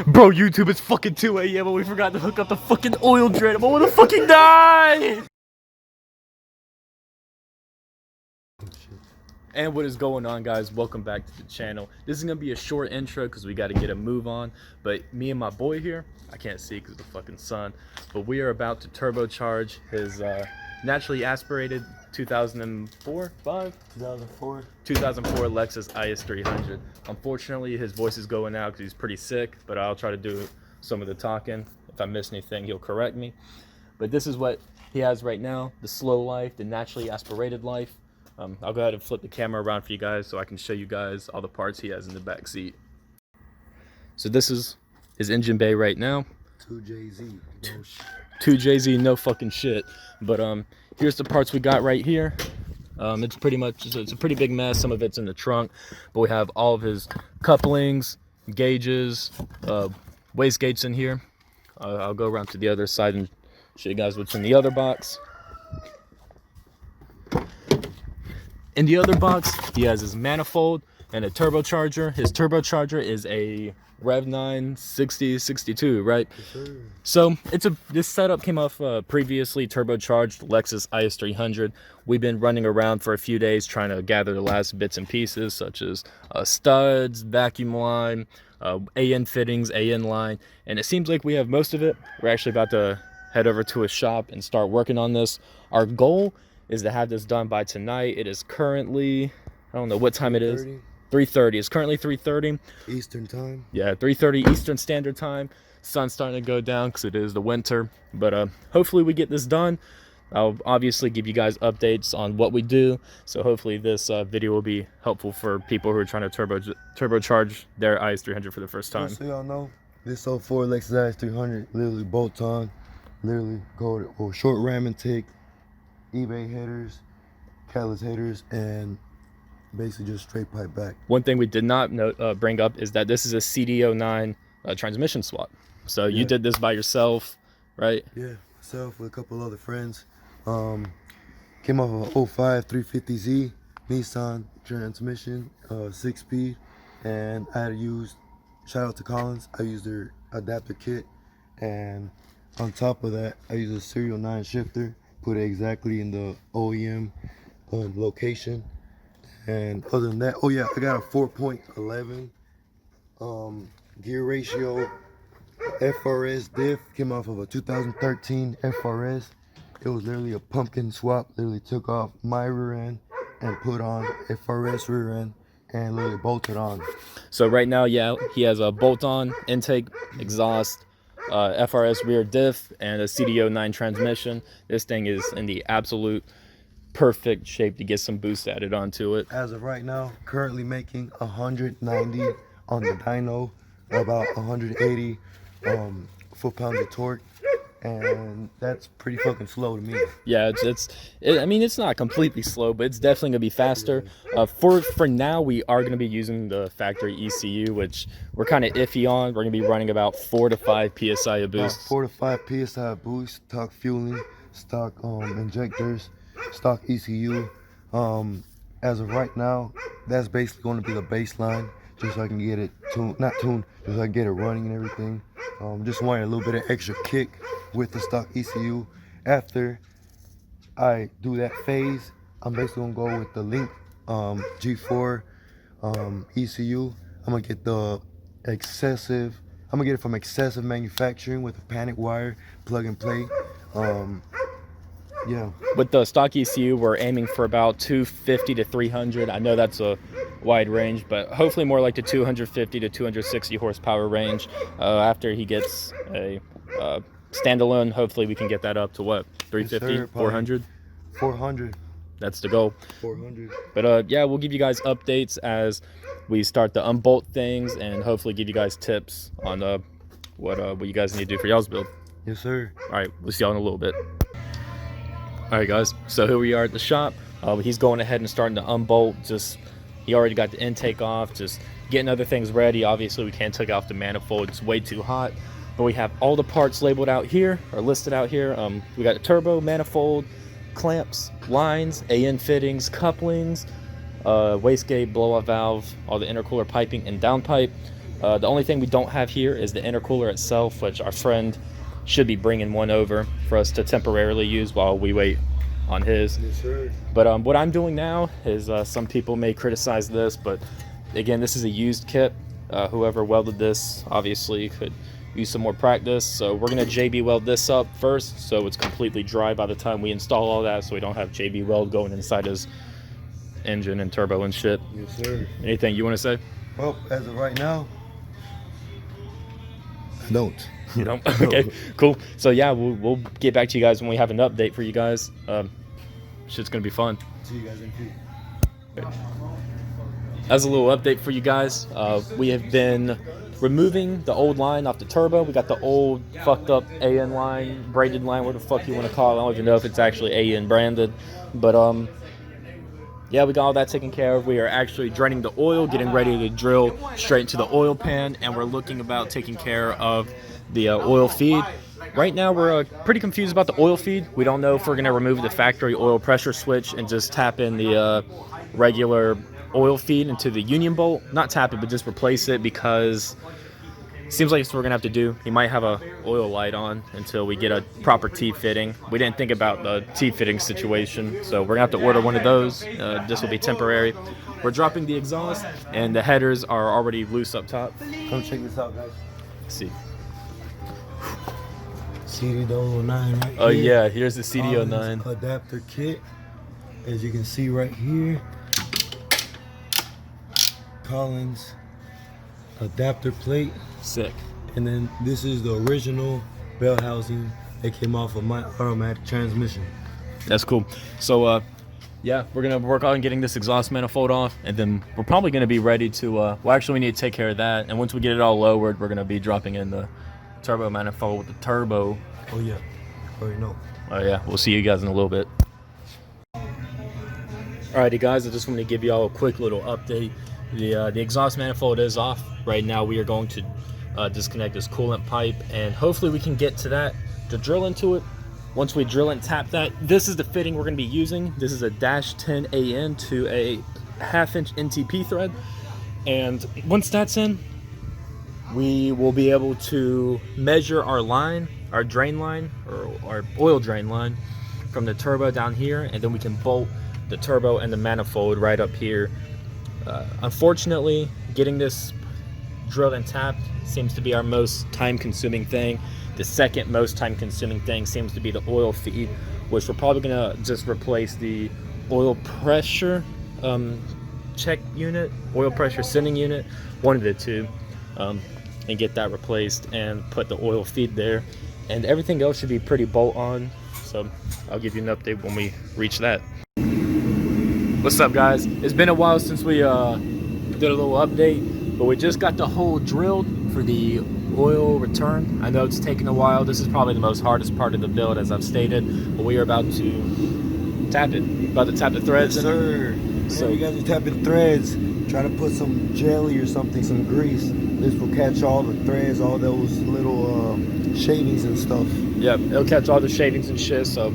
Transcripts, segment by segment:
Bro, YouTube, it's fucking 2 a.m. and we forgot to hook up the fucking oil drain. I'm gonna fucking die! And what is going on, guys? Welcome back to the channel. This is gonna be a short intro because we got to get a move on. But me and my boy here, I can't see because of the fucking sun, but we are about to turbocharge his naturally aspirated 2004 Lexus IS300. Unfortunately, his voice is going out because he's pretty sick, but I'll try to do some of the talking. If I miss anything, he'll correct me. But this is what he has right now: the slow life, the naturally aspirated life. I'll go ahead and flip the camera around for you guys so I can show you guys all the parts he has in the back seat. So this is his engine bay right now. 2JZ. 2JZ, no fucking shit. But here's the parts we got right here. It's pretty much, it's a pretty big mess. Some of it's in the trunk, but we have all of his couplings, gauges, wastegates in here. I'll go around to the other side and show you guys what's in the other box. In the other box, he has his manifold and a turbocharger. His turbocharger is a Rev 9 6062, right? Yes, so this setup came off previously turbocharged Lexus IS300. We've been running around for a few days trying to gather the last bits and pieces, such as studs, vacuum line, AN fittings, AN line, and it seems like we have most of it. We're actually about to head over to a shop and start working on this. Our goal is to have this done by tonight. It is currently, I don't know what time it is. 3:30. It's currently 3:30 Eastern time. Yeah, 3:30 Eastern Standard Time. Sun's starting to go down because it is the winter. But hopefully we get this done. I'll obviously give you guys updates on what we do. So hopefully this video will be helpful for people who are trying to turbocharge their IS300 for the first time. Just so y'all know, this 04 Lexus IS300 literally bolt on, literally go to short ram intake, eBay headers, catalyst headers, and basically just straight pipe back. One thing we did not bring up is that this is a CD09 transmission swap. So you did this by yourself, right? Yeah, myself with a couple other friends. Came off of a 05 350Z Nissan transmission, 6-speed, and I had used, shout out to Collins, I used their adapter kit, and on top of that, I used a serial 9 shifter, put it exactly in the OEM location. And other than that, oh yeah, I got a 4.11 gear ratio FRS diff. Came off of a 2013 FRS. It was literally a pumpkin swap. Literally took off my rear end and put on FRS rear end and literally bolted on. So right now, yeah, he has a bolt-on intake, exhaust, FRS rear diff, and a CD09 transmission. This thing is in the absolute perfect shape to get some boost added onto it. As of right now, currently making 190 on the dyno, about 180 foot-pounds of torque, and that's pretty fucking slow to me. Yeah, I mean, it's not completely slow, but it's definitely gonna be faster. For now, we are gonna be using the factory ECU, which we're kind of iffy on. We're gonna be running about 4 to 5 psi of boost. 4 to 5 psi of boost, stock fueling, stock injectors, stock ECU. As of right now, that's basically going to be the baseline, just so I can get it tuned, just so I can get it running and everything. Just wanted a little bit of extra kick with the stock ECU. After I do that phase, I'm basically gonna go with the Link G4 ECU. I'm gonna get it from excessive manufacturing with a panic wire, plug and play. Yeah. With the stock ECU, we're aiming for about 250 to 300. I know that's a wide range, but hopefully more like the 250 to 260 horsepower range. After he gets a standalone, hopefully we can get that up to what, 350, yes, sir, 400? 400. That's the goal. 400. But yeah, we'll give you guys updates as we start to unbolt things and hopefully give you guys tips on what you guys need to do for y'all's build. Yes, sir. All right, we'll see y'all in a little bit. All right, guys, so here we are at the shop. He's going ahead and starting to unbolt. He already got the intake off, just getting other things ready. Obviously, we can't take off the manifold. It's way too hot. But we have all the parts labeled out here, or listed out here. We got the turbo, manifold, clamps, lines, AN fittings, couplings, wastegate, blow-off valve, all the intercooler piping and downpipe. The only thing we don't have here is the intercooler itself, which our friend should be bringing one over for us to temporarily use while we wait on his. Yes, sir. But what I'm doing now is, some people may criticize this, but again, this is a used kit. Whoever welded this obviously could use some more practice, so we're gonna JB weld this up first so it's completely dry by the time we install all that, so we don't have JB weld going inside his engine and turbo and shit. Yes, sir. Anything you want to say? Well, as of right now, I don't. You don't? Okay, cool. So yeah, we'll get back to you guys when we have an update for you guys. Shit's gonna be fun. See you guys in few. As a little update for you guys, we have been removing the old line off the turbo. We got the old fucked up AN line, braided line, what the fuck you want to call it. I don't even know if it's actually AN branded, but yeah, we got all that taken care of. We are actually draining the oil, getting ready to drill straight into the oil pan, and we're looking about taking care of the oil feed. Right now, we're pretty confused about the oil feed. We don't know if we're going to remove the factory oil pressure switch and just tap in the regular oil feed into the union bolt. Not tap it, but just replace it, because it seems like it's what we're going to have to do. He might have a oil light on until we get a proper T-fitting. We didn't think about the T-fitting situation, so we're going to have to order one of those. This will be temporary. We're dropping the exhaust, and the headers are already loose up top. Come check this out, guys. Let's see. CD09 right Oh here. yeah, here's the CD09. Adapter kit. As you can see right here. Collins adapter plate. Sick. And then this is the original bell housing that came off of my automatic transmission. That's cool. So yeah, we're gonna work on getting this exhaust manifold off, and then we're probably gonna be ready to well, actually we need to take care of that, and once we get it all lowered, we're gonna be dropping in the turbo manifold with the turbo. Oh yeah, already know. Oh yeah, we'll see you guys in a little bit. Alrighty guys, I just want to give you all a quick little update. The exhaust manifold is off. Right now we are going to disconnect this coolant pipe, and hopefully we can get to that to drill into it. Once we drill and tap that, this is the fitting we're going to be using. This is a -10 AN to a 1/2" NTP thread, and once that's in, we will be able to measure our line, our drain line, or our oil drain line from the turbo down here, and then we can bolt the turbo and the manifold right up here. Unfortunately, getting this drilled and tapped seems to be our most time-consuming thing. The second most time-consuming thing seems to be the oil feed, which we're probably gonna just replace the oil pressure check unit, oil pressure sending unit, one of the two, and get that replaced and put the oil feed there, and everything else should be pretty bolt on. So I'll give you an update when we reach that. What's up guys? It's been a while since we did a little update, but we just got the hole drilled for the oil return. I know it's taken a while. This is probably the most hardest part of the build, as I've stated, but we are about to tap it. About to tap the threads. Yes, sir. So you guys are tapping threads. Try to put some jelly or something, some grease. This will catch all the threads, all those little shavings and stuff. Yep, it'll catch all the shavings and shit. So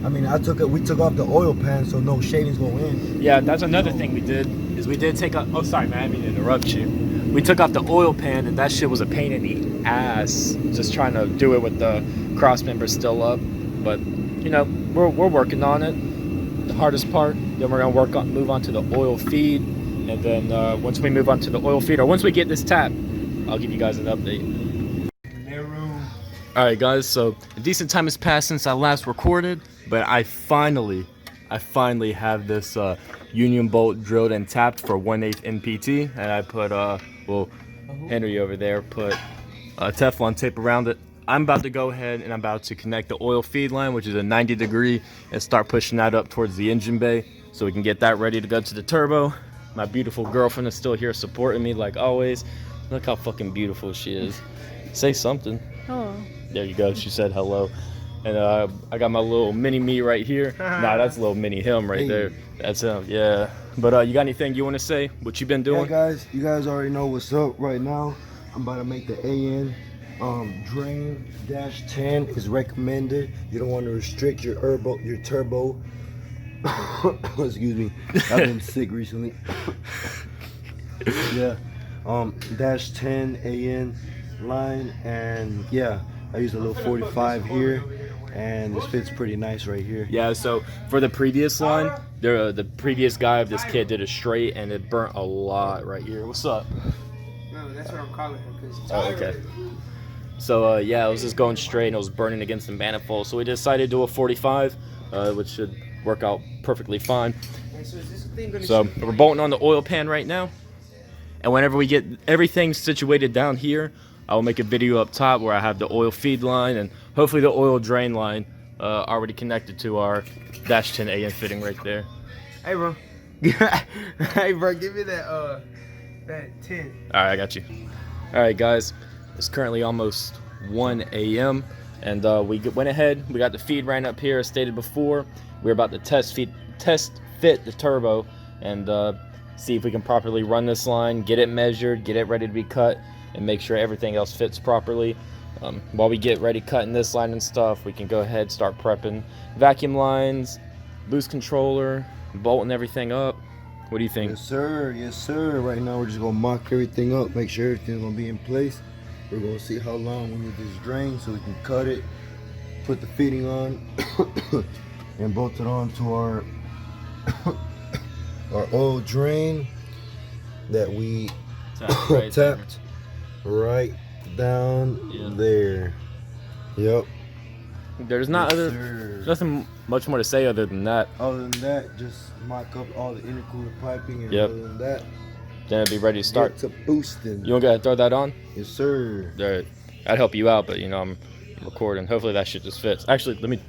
I mean, we took off the oil pan, so no shavings go in. yeah, that's another thing we did, is we did take off, oh sorry man, I didn't mean to interrupt you. We took off the oil pan, and that shit was a pain in the ass, just trying to do it with the cross member still up. But you know, we're working on it. The hardest part, then we're gonna move on to the oil feed, and then once we move on to the oil feed, or once we get this tap, I'll give you guys an update. Alright guys, so a decent time has passed since I last recorded, but I finally have this union bolt drilled and tapped for 1/8 NPT, and I put well, Henry over there put Teflon tape around it. I'm about to go ahead and I'm about to connect the oil feed line, which is a 90-degree, and start pushing that up towards the engine bay so we can get that ready to go to the turbo. My beautiful girlfriend is still here supporting me like always. Look how fucking beautiful she is. Say something. Oh. There you go. She said hello. And I got my little mini me right here. Nah, that's little mini him right there. That's him. Yeah. But you got anything you want to say? What you been doing? Yeah, guys, you guys already know what's up right now. I'm about to make the AN drain -10 is recommended. You don't want to restrict your turbo. Excuse me. I've been sick recently. Yeah. dash 10 AN line, and yeah, I use a little 45 here, and this fits pretty nice right here. Yeah, so for the previous line, the previous guy of this kit did a straight, and it burnt a lot right here. What's up? No, that's what I'm calling him. Oh, okay. So yeah, it was just going straight, and it was burning against the manifold. So we decided to do a 45, which should work out perfectly fine. So we're bolting on the oil pan right now, and whenever we get everything situated down here, I will make a video up top where I have the oil feed line and hopefully the oil drain line already connected to our dash 10 AN fitting right there. Hey, bro. Hey, bro, give me that 10. All right, I got you. All right, guys, it's currently almost 1 a.m. and we went ahead. We got the feed ran up here, as stated before. We're about to test fit the turbo and see if we can properly run this line, get it measured, get it ready to be cut, and make sure everything else fits properly. While we get ready cutting this line and stuff, we can go ahead and start prepping vacuum lines, boost controller, bolting everything up. What do you think? Yes, sir. Yes, sir. Right now, we're just gonna mock everything up, make sure everything's gonna be in place. We're gonna see how long we need this drain so we can cut it, put the fitting on, and bolt it on to our our oil drain that we tapped right down there. Yep. There's nothing much more to say other than that. Other than that, just mock up all the intercooler piping, and Yep. other than that, Then it'll be ready to start. it's a boosting. You want to throw that on? Yes, sir. Alright. I'd help you out, but you know I'm recording. Hopefully that shit just fits. Actually, let me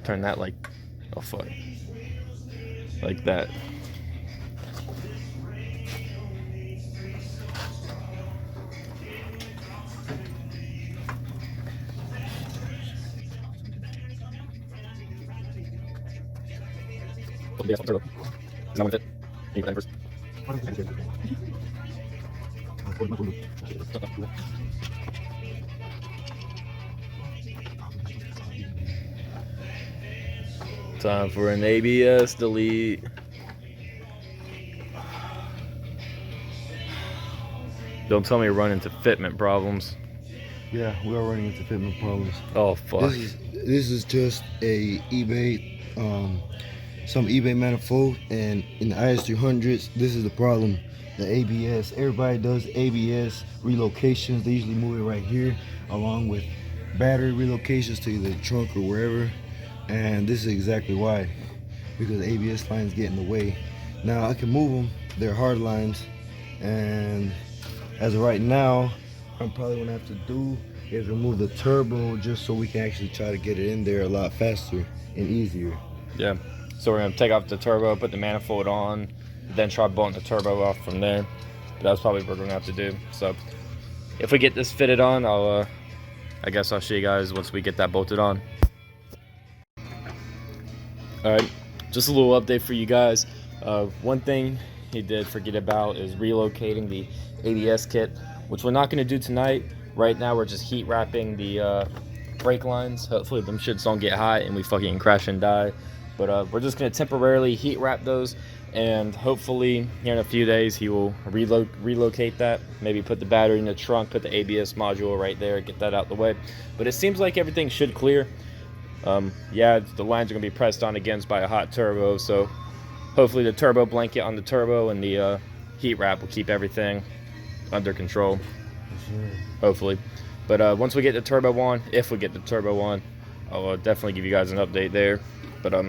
turn that like, oh fuck, like that. Is that one fit? Can you put that in first? Time for an ABS delete. Don't tell me you're running into fitment problems. Yeah, we are running into fitment problems. Oh fuck. This is just a eBay, some eBay manifold, and in the IS300s, this is the problem. The ABS. Everybody does ABS relocations. They usually move it right here, along with battery relocations to either the trunk or wherever. And this is exactly why, because the ABS lines get in the way. Now I can move them. They're hard lines, and as of right now, I'm probably gonna have to do is remove the turbo just so we can actually try to get it in there a lot faster and easier. Yeah. So we're gonna take off the turbo, put the manifold on, then try bolting the turbo off from there. But that's probably what we're gonna have to do. So if we get this fitted on, I guess I'll show you guys once we get that bolted on. All right, just a little update for you guys. One thing he did forget about is relocating the ABS kit, which we're not gonna do tonight. Right now we're just heat wrapping the brake lines. Hopefully them shits don't get hot and we fucking crash and die. But we're just gonna temporarily heat wrap those, and hopefully here in a few days he will relocate that. Maybe put the battery in the trunk, put the ABS module right there, get that out the way. But it seems like everything should clear. Yeah, the lines are gonna be pressed on against by a hot turbo, so hopefully the turbo blanket on the turbo and the heat wrap will keep everything under control. Hopefully. But once we get the turbo on, if we get the turbo on, I'll definitely give you guys an update there. But at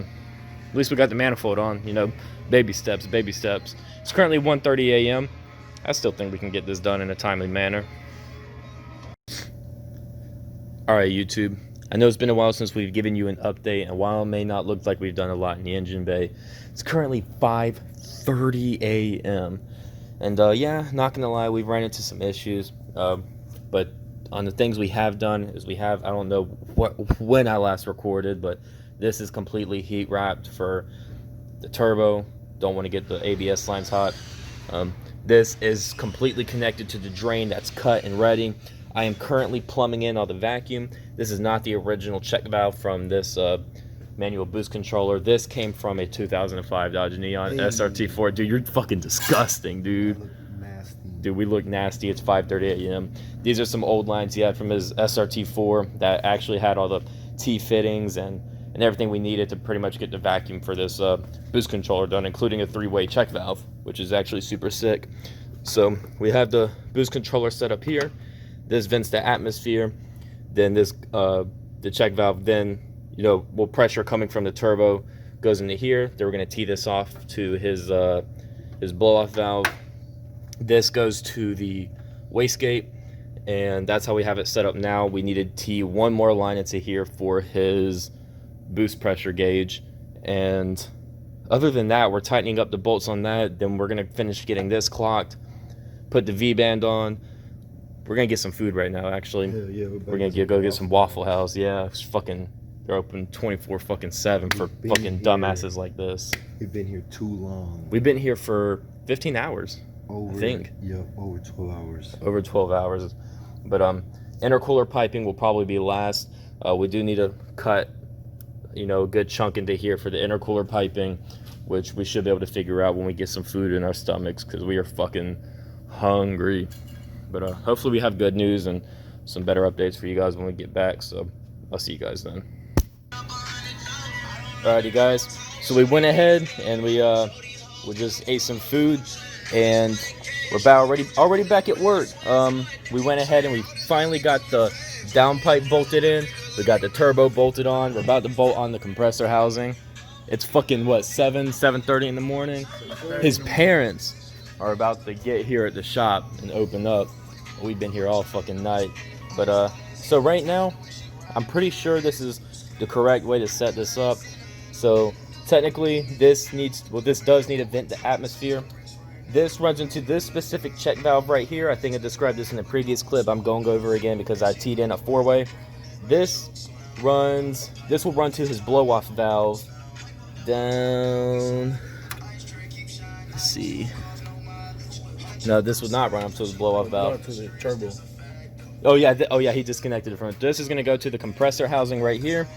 least we got the manifold on, you know, baby steps, baby steps. It's currently 1:30 a.m. I still think we can get this done in a timely manner. Alright, YouTube. I know it's been a while since we've given you an update, and while it may not look like we've done a lot in the engine bay, it's currently 5:30 a.m. And yeah, not gonna lie, we've run into some issues. But on the things we have done is I don't know when I last recorded, but this is completely heat wrapped for the turbo. Don't want to get the ABS lines hot. This is completely connected to the drain that's cut and ready. I am currently plumbing in all the vacuum. This is not the original check valve from this manual boost controller. This came from a 2005 Dodge Neon SRT4. Dude, you're fucking disgusting, dude. Nasty. dude, we look nasty. It's 5:30 a.m. These are some old lines he had from his SRT4 that actually had all the T fittings and everything we needed to pretty much get the vacuum for this boost controller done, including a 3-way check valve, which is actually super sick. So we have the boost controller set up here. This vents the atmosphere. Then this the check valve. Then will pressure coming from the turbo goes into here. Then we're gonna tee this off to his blow off valve. This goes to the wastegate, and that's how we have it set up now. We needed to tee one more line into here for his boost pressure gauge, and other than that, we're tightening up the bolts on that. Then we're gonna finish getting this clocked, put the V-band on. We're gonna get some food right now, actually. Yeah, we're gonna go get some Waffle House. Yeah, it's fucking, they're open 24/7 for fucking dumbasses like this. We've been here too long. We've been here for 15 hours. I think. Yeah, over 12 hours. Over 12 hours. But intercooler piping will probably be last. We do need to cut, a good chunk into here for the intercooler piping, which we should be able to figure out when we get some food in our stomachs, because we are fucking hungry. But hopefully we have good news and some better updates for you guys when we get back. So I'll see you guys then. Alrighty, guys. So we went ahead and we just ate some food, and we're about already back at work. We went ahead and we finally got the downpipe bolted in. We got the turbo bolted on. We're about to bolt on the compressor housing. It's fucking what, 7:30 in the morning. His parents are about to get here at the shop and open up. We've been here all fucking night. But so right now, I'm pretty sure this is the correct way to set this up. So technically, this does need to vent the atmosphere. This runs into this specific check valve right here. I think I described this in the previous clip. I'm going to go over it again because I teed in a 4-way. This will run to his blow-off valve down. Let's see. No, this would not run up to his blow-off valve. To the turbo. Oh yeah, he disconnected it from it. This is going to go to the compressor housing right here.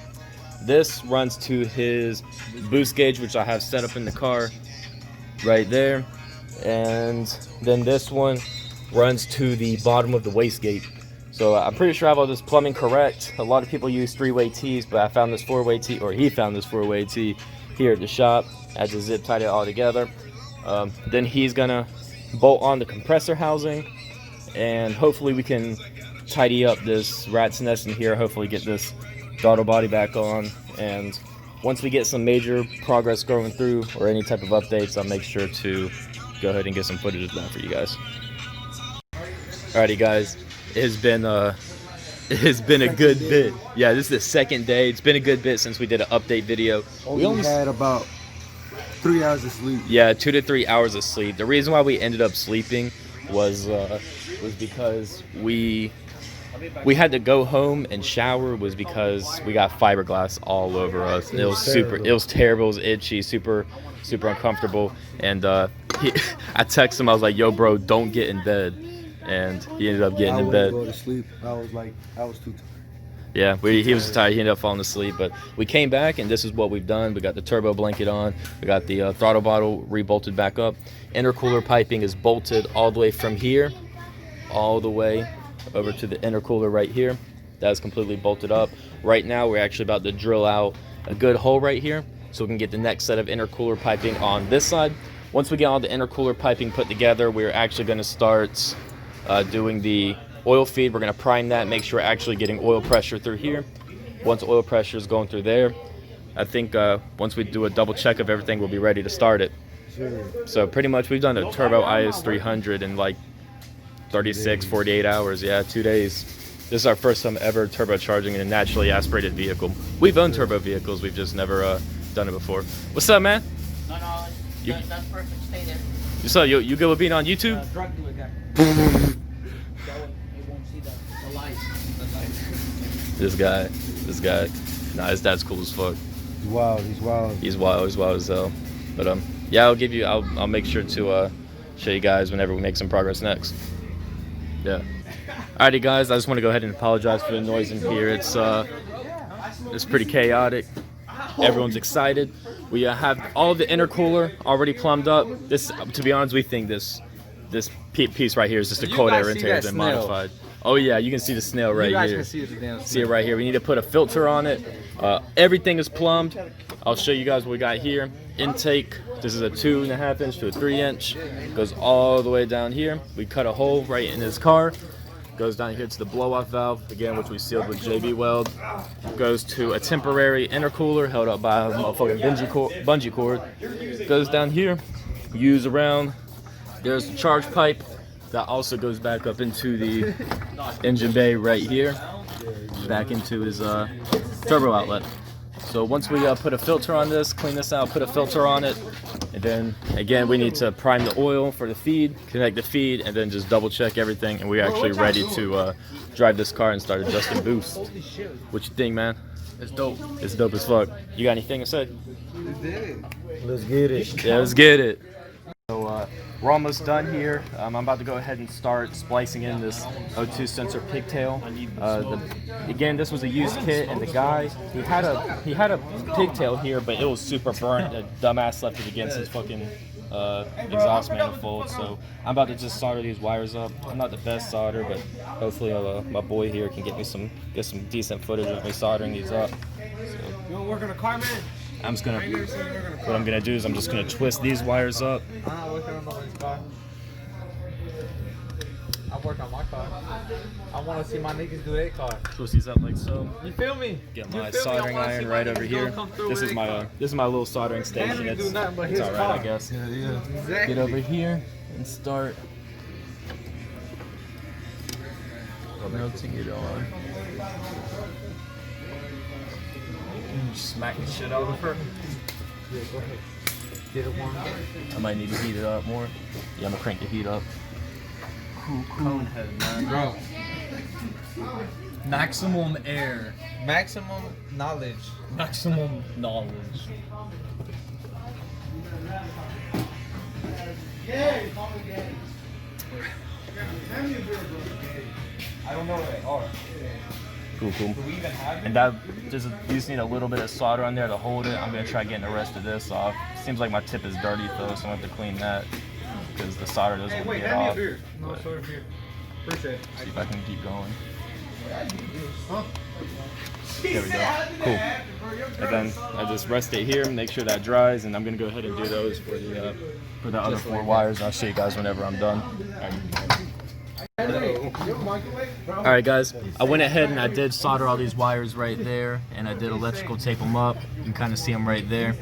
This runs to his boost gauge, which I have set up in the car right there. And then this one runs to the bottom of the wastegate. So I'm pretty sure I have all this plumbing correct. A lot of people use 3-way tees, but I found this 4-way tee, or he found this 4-way tee here at the shop. I had to zip tie it all together. Then he's gonna bolt on the compressor housing, and hopefully we can tidy up this rat's nest in here. Hopefully get this throttle body back on, and once we get some major progress going through or any type of updates, I'll make sure to go ahead and get some footage of that for you guys. Alrighty, guys, it has been a good bit. Yeah, this is the second day. It's been a good bit since we did an update video. We only had about 3 hours of sleep. Yeah, 2 to 3 hours of sleep. The reason why we ended up sleeping was because we had to go home and shower, was because we got fiberglass all over us. And it was terrible. It was itchy, super uncomfortable. And I texted him, I was like, yo bro, don't get in bed. And he ended up getting in bed. Go to sleep. I was too tired. Yeah, he was tired. He ended up falling asleep. But we came back, and this is what we've done. We got the turbo blanket on. We got the throttle bottle rebolted back up. Intercooler piping is bolted all the way from here, all the way over to the intercooler right here. That is completely bolted up. Right now, we're actually about to drill out a good hole right here, so we can get the next set of intercooler piping on this side. Once we get all the intercooler piping put together, we're actually going to start doing the oil feed. We're going to prime that, make sure we're actually getting oil pressure through here. Once oil pressure is going through there, I think once we do a double check of everything, we'll be ready to start it. Sure. So pretty much we've done a Turbo IS300 in like 36, 48 hours. Yeah, 2 days. This is our first time ever turbocharging in a naturally aspirated vehicle. We've owned turbo vehicles, we've just never done it before. What's up, man? No, that's perfect. Stay there. So you good with being on YouTube? Drug dealer guy. That one, you won't see the light. This guy. Nah, his dad's cool as fuck. He's wild. He's wild as hell. But yeah, I'll make sure to show you guys whenever we make some progress next. Yeah. Alrighty, guys, I just want to go ahead and apologize for the noise in here. It's pretty chaotic. Everyone's excited. We have all the intercooler already plumbed up. This, to be honest, we think this this piece right here is just a You cold air guys see intake that been snail? modified. Oh yeah, you can see the snail right You guys here. can see the damn See it right here. We need to put a filter on it. Everything is plumbed. I'll show you guys what we got here. Intake. This is a 2.5 inch to a 3 inch. Goes all the way down here. We cut a hole right in his car. Goes down here to the blow-off valve, again, which we sealed with JB weld. Goes to a temporary intercooler held up by a motherfucking bungee cord. Goes down here, use around. There's the charge pipe that also goes back up into the engine bay right here, back into his turbo outlet. So once we put a filter on this, clean this out, put a filter on it, and then again we need to prime the oil for the feed, connect the feed, and then just double check everything, and we're actually ready to drive this car and start adjusting boost. What you think, man? It's dope. It's dope as fuck. You got anything to say? Let's get it. Yeah, let's get it. So we're almost done here. I'm about to go ahead and start splicing in this O2 sensor pigtail. Again, this was a used kit, and the guy he had a pigtail here, but it was super burnt. The dumbass left it against his fucking exhaust manifold. So I'm about to just solder these wires up. I'm not the best solder, but hopefully my boy here can get some decent footage of me soldering these up. So, You wanna work on a car, man? what I'm gonna do is I'm just gonna twist these wires up. I'm not working on nobody's car. I work on my car. I want to see my niggas do their car. Twist these up like so. You feel me? Get You my feel me? soldering I wanna see iron my right niggas over go here. come through This with is their my car. this is my little soldering Can't station. even do nothing but It's his all right, car. I guess. Yeah. Exactly. Get over here and start melting it on. Smack the shit out of her. Yeah, go ahead. Get it warm. I might need to heat it up more. Yeah, I'm gonna crank the heat up. Cool head, man. Bro. Maximum air. Maximum knowledge. Maximum knowledge. I don't know where they are. Cool. And that just you just need a little bit of solder on there to hold it. I'm gonna try getting the rest of this off. Seems like my tip is dirty though, so I'm gonna have to clean that because the solder doesn't want to get off. No, But sorry, beer. Appreciate it. see if I can keep going. There we go. Cool. And then I just rest it here, make sure that dries, and I'm gonna go ahead and do those for the other 4 wires. I'll show you guys whenever I'm done. Alright guys, I went ahead and I did solder all these wires right there, and I did electrical tape them up. You can kind of see them right there.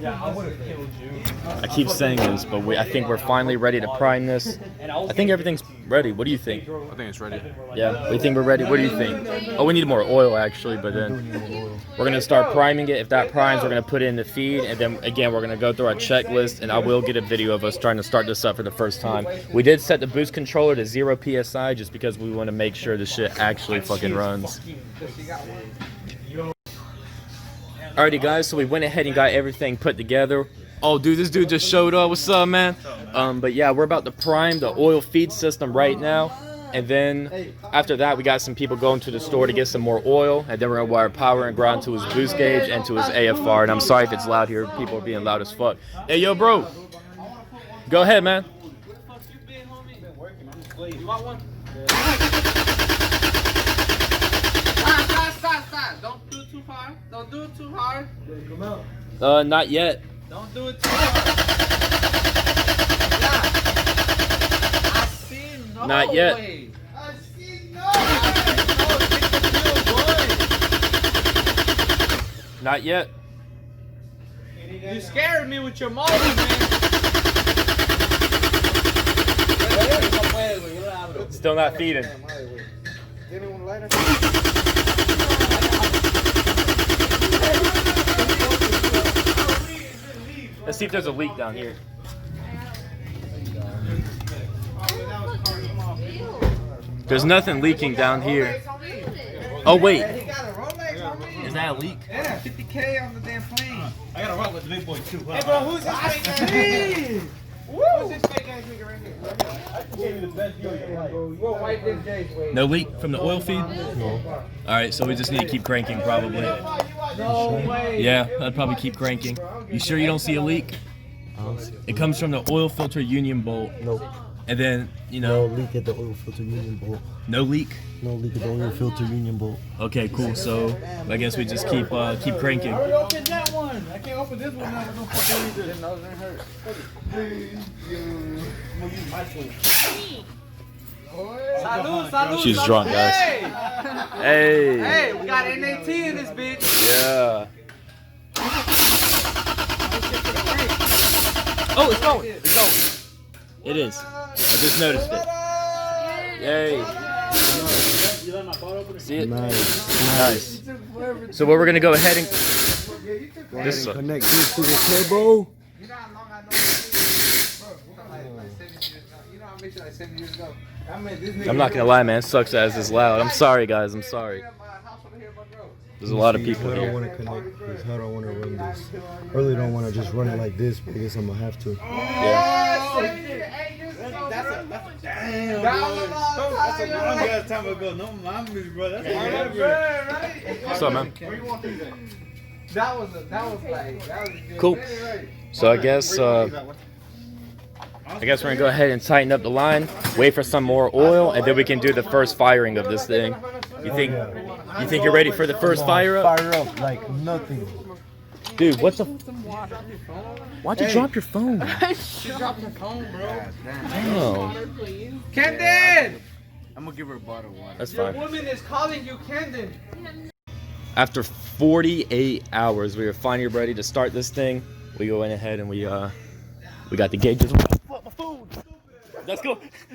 I keep saying this, but I think we're finally ready to prime this. I think everything's ready. What do you think? I think it's ready. Yeah, we think we're ready. What do you think? Oh, we need more oil actually, but then we're gonna start priming it. If that primes, we're gonna put it in the feed, and then again we're gonna go through our checklist, and I will get a video of us trying to start this up for the first time. We did set the boost controller to 0 psi just because we want to make sure the shit actually fucking runs. Alrighty guys, so we went ahead and got everything put together. Oh dude, this dude just showed up. What's up, man? But yeah, we're about to prime the oil feed system right now. And then after that, we got some people going to the store to get some more oil. And then we're gonna wire power and ground to his boost gauge and to his AFR. And I'm sorry if it's loud here. People are being loud as fuck. Hey, yo, bro. Go ahead, man. You want one? Stop. Don't do it too hard. Don't do it too hard. Not yet. Don't do it too hard. Yeah. I see no Not yet. way. I see no. Not yet. You scared me with your motor, man. Still not feeding. Let's see if there's a leak down here. There's nothing leaking down here. Oh wait, is that a leak? Yeah, 50K on the damn plane. I gotta rock with the big boy too. Hey, bro, who's this fake ass nigga? Who's this fake ass nigga right here? I gave you the best deal of your life. Bro, wipe this J's way. No leak from the oil feed? No. Alright, so we just need to keep cranking probably. No way. Yeah, I'd probably keep cranking. You sure you don't see a leak? It comes from the oil filter union bolt. Nope. And then, you No know, leak at the oil filter union bolt. no leak. No leak at the oil filter union bolt. Okay, cool. So I guess we just keep cranking. Open that one. I can't open this one now. Don't fucking read this. No, it hurt. I'm gonna use my tool. Salud, salud. She's salud. drunk, guys. Hey. Hey, we got NAT in this bitch. Yeah. Oh, it's going. It's going. It is. I just noticed it. Yay. You let my phone open? See it? Nice. So what we're gonna go ahead and Go ahead This and sucks. connect this to the turbo. You know how long I know this, bro? Like 7 years ago. You know how I made sure like 7 years ago. I mean, this nigga. I'm not gonna lie, man. It sucks as it's loud. I'm sorry, guys. I'm sorry. There's a lot of people I don't here. want to connect this. How do I want to run this? I really don't want to just run it like this, but I guess I'm gonna have to. Yeah. That's a damn. That's a long ass time ago. No memories, bro. That's a What's up, man? That was good. Cool. So I guess we're gonna go ahead and tighten up the line, wait for some more oil, and then we can do the first firing of this thing. You think you're ready for the first fire up? Fire up like nothing. Dude, what the? Why'd you drop your phone? She dropped her phone, bro. Damn. Camden! I'm gonna give her a bottle of water. That's Your fine. woman is calling you, Camden. After 48 hours, we are finally ready to start this thing. We go in ahead and we got the gauges. Fuck, my phone.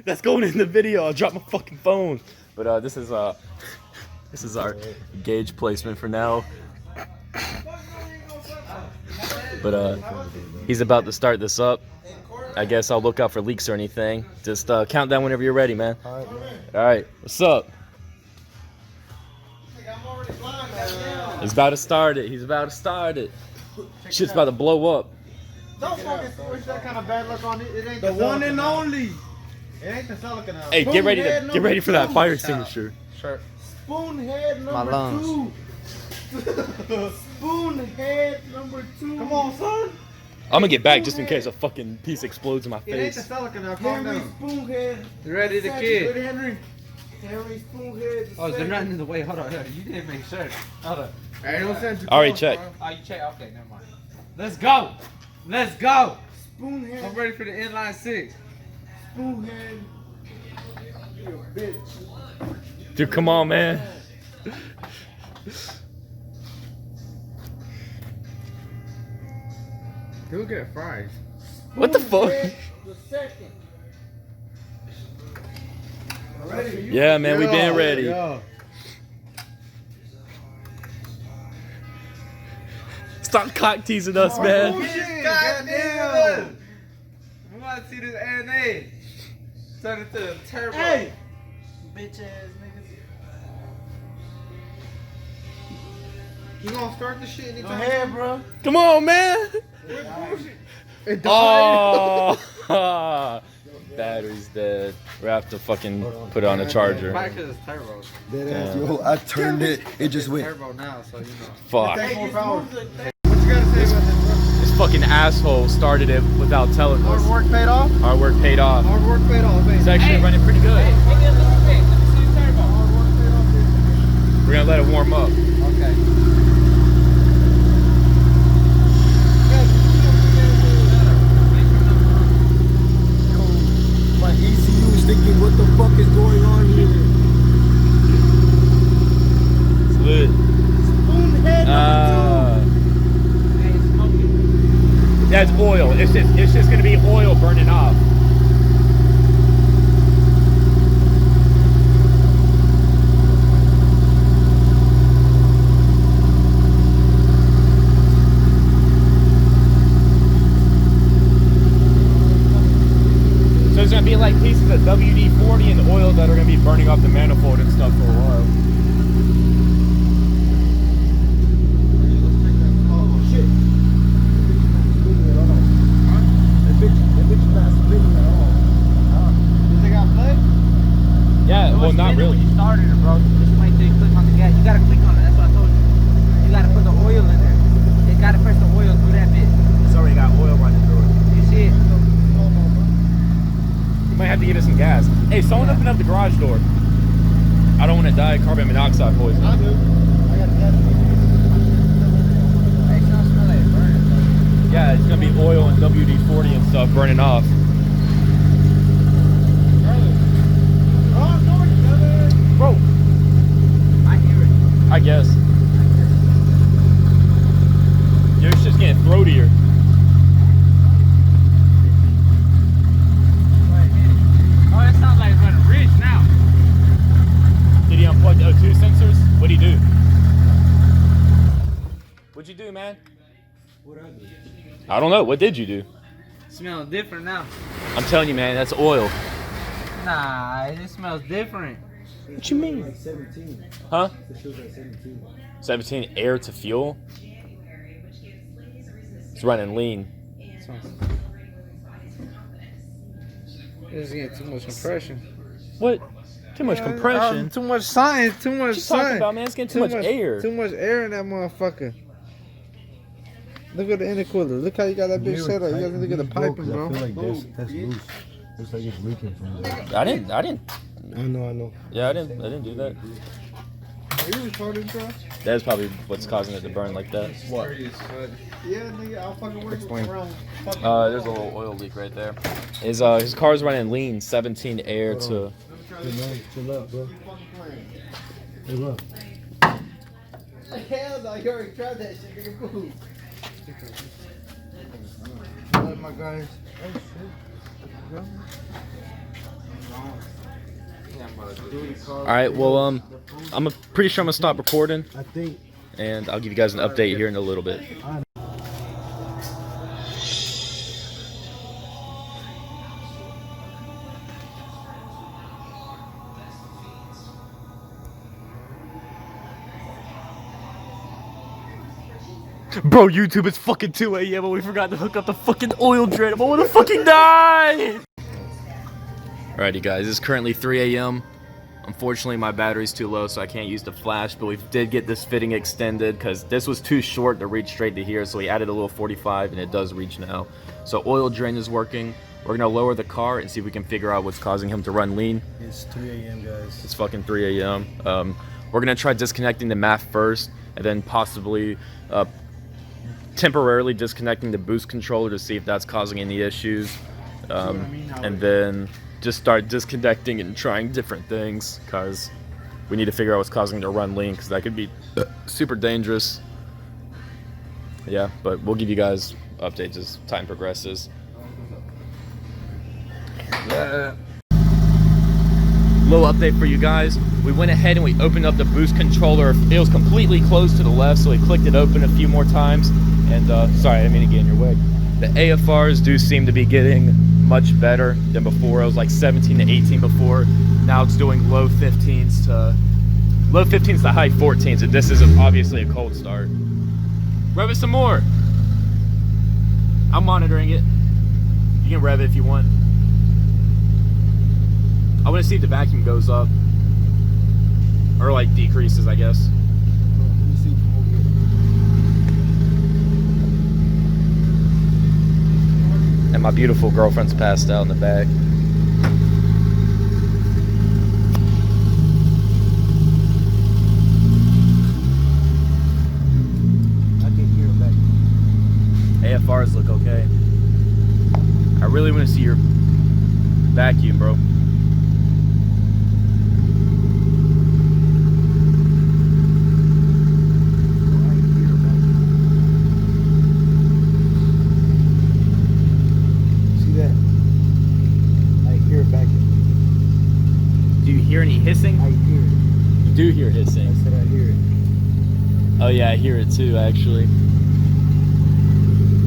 That's going in the video. I'll drop my fucking phone. But this is our gauge placement for now. But he's about to start this up. I guess I'll look out for leaks or anything. Just count down whenever you're ready, man. All right, man. All right, what's up? He's about to start it. He's about to start it. Shit's about to blow up. Don't fucking switch that kind of bad luck on it. It ain't The one and silicone. only. It ain't the silicon house. Hey, get ready for that fire extinguisher. Sure. Spoonhead My number lungs. 2. Spoonhead number 2. Come on, son. I'm gonna get back just in case a fucking piece explodes in my It ain't the face. silicon house. Calm Henry down. Spoonhead. You ready to Good, kid? Henry. Henry Spoonhead. Oh, is there nothing in the way? Hold on. You didn't make sure. Hold on. Hey, don't send you. Already checked. Oh, you check. Okay, never mind. Let's go. Let's go. Spoonhead. I'm ready for the inline 6. Spoonhead. You a bitch. Dude, come on, man. Who get fries? What the fuck? The second. Ready? Yeah, man, we been ready. Yo. Stop cock teasing us, man. Goddamn. We want to see this ANA. Turn it to the turbo. Hey. Bitch ass niggas. You gonna start the shit Go anytime? ahead, bro. Come on, man. It Oh, battery's dead. We have to fucking put it on a charger. Probably because it's turbo. Dead ass, Damn. yo. I turned it. It just went. Turbo now, so you know. Fuck. Hey, What you gotta say about This fucking asshole started it without telling this? us. Hard work paid off? Our work paid off. Hard work paid off, man. It's actually running pretty good. Maybe a little bit. Let me see the turbo. Hard work paid off. We're gonna let it warm up. Okay. My ECU is thinking, what the fuck is going on here? It's lit. Spoonhead Hey, it's smoking. That's oil. It's just gonna be oil burning off. So it's gonna be like pieces of WD-40 and oil that are gonna be burning off the manifold and stuff for a while. Oh shit. That bitch is not spinning at all. You think I play? Yeah, well, not really. When you started it, bro. Just wait till you click on the gas. You gotta click on it. That's what I told you. You gotta put the oil in there. You gotta press the oil through that bit. It's already got oil running through it. You see it? You might have to Hey, someone open up the garage door. I don't want to die of carbon monoxide poisoning. I do. I got that. Hey, it don't smell like burning though. Yeah, it's gonna be oil and WD-40 and stuff burning off. Bro, I hear it. I guess. Your shit's getting throatier. Oh, it sounds like it's running rich now. Did he unplug the O2 sensors? What'd he do? What'd you do, man? What I do? I don't know. What did you do? Smells different now. I'm telling you, man, that's oil. Nah, it smells different. What you mean? Like 17. Huh? It shows like 17. 17 air to fuel? It's running lean. It's getting too much compression. What? Too much compression? Too much science. Too much What you talking science. about, man? It's getting too much air. Too much air in that motherfucker. Look at the intercooler. Look how you got that bitch set up. You gotta look at the piping, bro. I feel like that's loose. Looks like it's leaking from there. I didn't. I know. Yeah, I didn't do that. Are you retarded, bro? That's probably what's causing it to burn like that. What? Yeah, nigga, I'll fucking work around. There's a little oil leak right there. His car's running lean, 17 air to. Hey man, chill up, bro. Chill up. Hell no, you already tried that shit, nigga. Move. My guys. All right. Well, I'm pretty sure I'm gonna stop recording, I think. and I'll give you guys an update here in a little bit. Bro, YouTube, it's fucking 2 a.m. and we forgot to hook up the fucking oil drain. I wanna fucking die! Alrighty guys, it's currently 3 a.m. Unfortunately, my battery's too low, so I can't use the flash, but we did get this fitting extended because this was too short to reach straight to here, so we added a little 45 and it does reach now. So oil drain is working. We're gonna lower the car and see if we can figure out what's causing him to run lean. It's 3 a.m. guys. It's fucking 3 a.m. We're gonna try disconnecting the MAF first, and then possibly temporarily disconnecting the boost controller to see if that's causing any issues, and then just start disconnecting and trying different things, because we need to figure out what's causing it to run lean, because that could be super dangerous. Yeah, but we'll give you guys updates as time progresses. Little update for you guys. We went ahead and we opened up the boost controller. It was completely closed to the left, so we clicked it open a few more times. And sorry, I didn't mean to get in your way. The AFRs do seem to be getting much better than before. It was like 17 to 18 before. Now it's doing low 15s to high 14s, and this is obviously a cold start. Rev it some more. I'm monitoring it. You can rev it if you want. I want to see if the vacuum goes up or like decreases, I guess. And my beautiful girlfriend's passed out in the back. I can hear it back. AFRs look okay. I really want to see your vacuum, bro. Hear any hissing? I hear it. You do hear hissing. I said I hear it. Oh yeah, I hear it too, actually.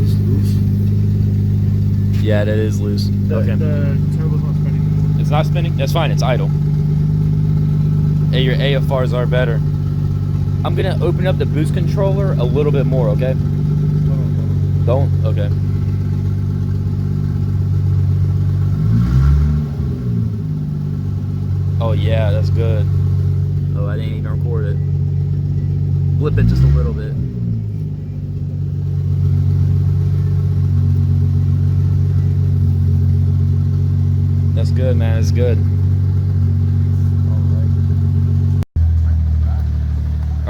It's loose. Yeah, that is loose. Okay. The turbo's not spinning. It's not spinning? That's fine, it's idle. Hey, your AFRs are better. I'm gonna open up the boost controller a little bit more, okay? Don't? Okay. Oh yeah, that's good. Oh, I didn't even record it. Flip it just a little bit. That's good, man. It's good.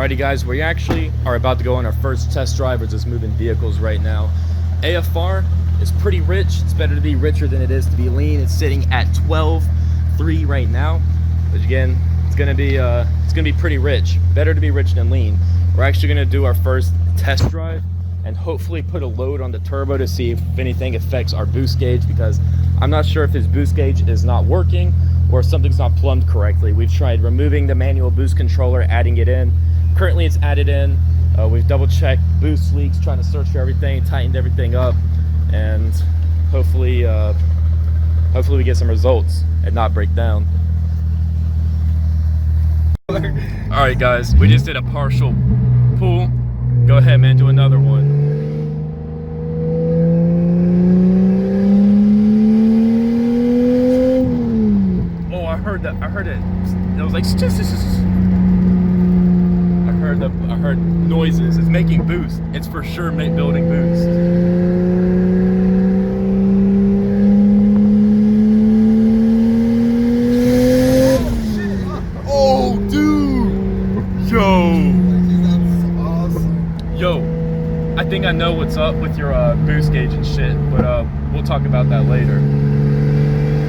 Alrighty guys, we actually are about to go on our first test drive. We're just moving vehicles right now. AFR is pretty rich. It's better to be richer than it is to be lean. It's sitting at 12.3 right now. But again, it's gonna be pretty rich. Better to be rich than lean. We're actually gonna do our first test drive and hopefully put a load on the turbo to see if anything affects our boost gauge, because I'm not sure if his boost gauge is not working or something's not plumbed correctly. We've tried removing the manual boost controller, adding it in. Currently it's added in. We've double checked boost leaks, trying to search for everything, tightened everything up, and hopefully we get some results and not break down. All right guys, we just did a partial pull. Go ahead man, do another one. Oh, I heard it. It was like I heard noises. It's making boost. It's for sure building boost. Oh, dude! Yo, I think I know what's up with your boost gauge and shit, but we'll talk about that later.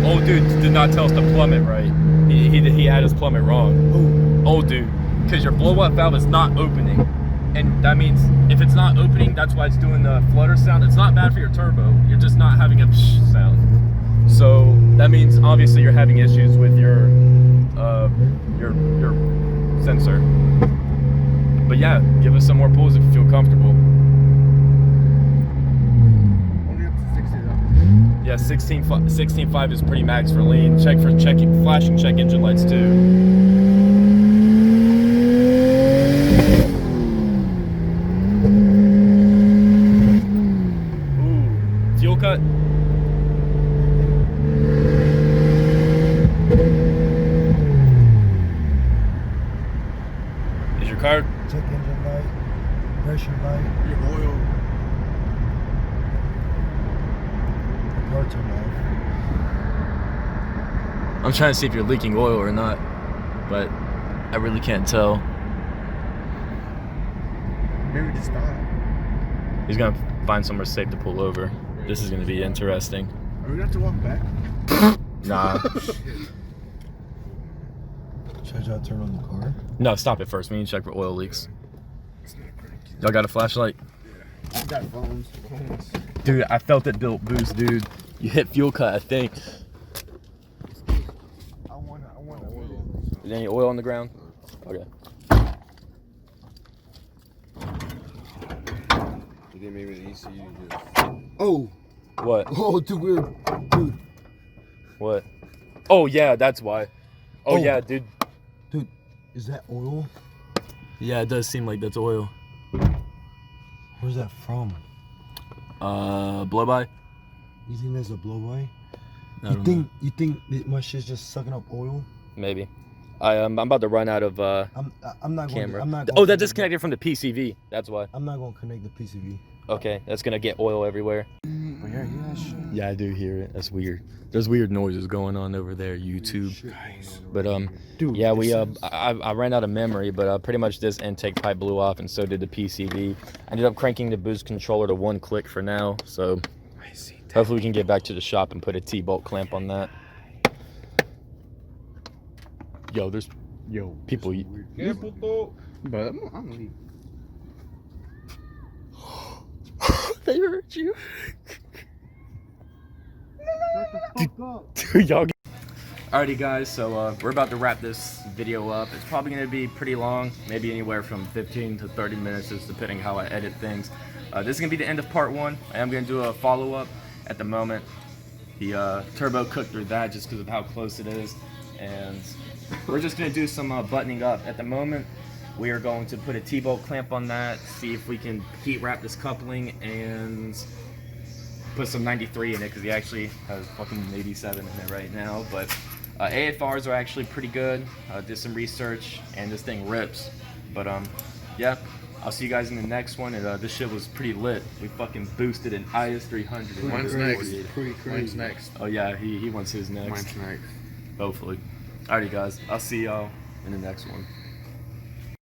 Old dude did not tell us to plumb it right. He had us plumb it wrong. Old dude, because your blow-up valve is not opening, and that means if it's not opening, that's why it's doing the flutter sound. It's not bad for your turbo. You're just not having a psh sound. So that means obviously you're having issues with your sensor. But yeah, give us some more pulls if you feel comfortable. Only up to 60 though. Yeah, 16.5 is pretty max for lean. Check flashing check engine lights too. Ooh, fuel cut. Is your car? Check engine light, pressure light, Your oil. car turn off. I'm trying to see if you're leaking oil or not, but I really can't tell. Maybe just stop. He's gonna find somewhere safe to pull over. This is gonna be interesting. Are we gonna have to walk back? Nah. Should I turn on the car? No, stop it first. We need to check for oil leaks. Y'all got a flashlight? I got phones. Dude, I felt it built boost, dude. You hit fuel cut, I think. I want oil. Is there any oil on the ground? Okay. You think maybe the ECU just... Oh! What? Oh, dude, dude. What? Oh, yeah, that's why. Oh, Oh. yeah, dude. Dude, is that oil? Yeah, it does seem like that's oil. Where's that from? Blow by? You think there's a blow-by? I don't know. You think that my shit's just sucking up oil? Maybe. I'm about to run out of I'm not going. camera. I'm not. Oh, that disconnected from the PCV. That's why. I'm not going to connect the PCV. Okay, that's gonna get oil everywhere. But yeah, that shit. Yeah, I do hear it. That's weird. There's weird noises going on over there, YouTube. But Dude, yeah, we I ran out of memory, but pretty much this intake pipe blew off, and so did the PCV. I ended up cranking the boost controller to 1 click for now, so hopefully we can get back to the shop and put a T-bolt clamp on that. Yo, people. Yeah, puto. But I'm leaving. They hurt you. Shut the fuck up. Dude, y'all. Alrighty, guys. So we're about to wrap this video up. It's probably gonna be pretty long, maybe anywhere from 15 to 30 minutes, just depending how I edit things. This is gonna be the end of part 1. I am gonna do a follow-up. At the moment, the turbo cooked through that just because of how close it is, and we're just gonna do some buttoning up. At the moment, we are going to put a T-bolt clamp on that, see if we can heat wrap this coupling and put some 93 in it, because he actually has fucking 87 in there right now. But AFRs are actually pretty good. Did some research, and this thing rips. But yeah, I'll see you guys in the next one. And this shit was pretty lit. We fucking boosted an IS300. Mine's next. Pretty crazy. Mine's next. Oh yeah, he wants his next. Mine's next. Hopefully. Alrighty guys, I'll see y'all in the next one.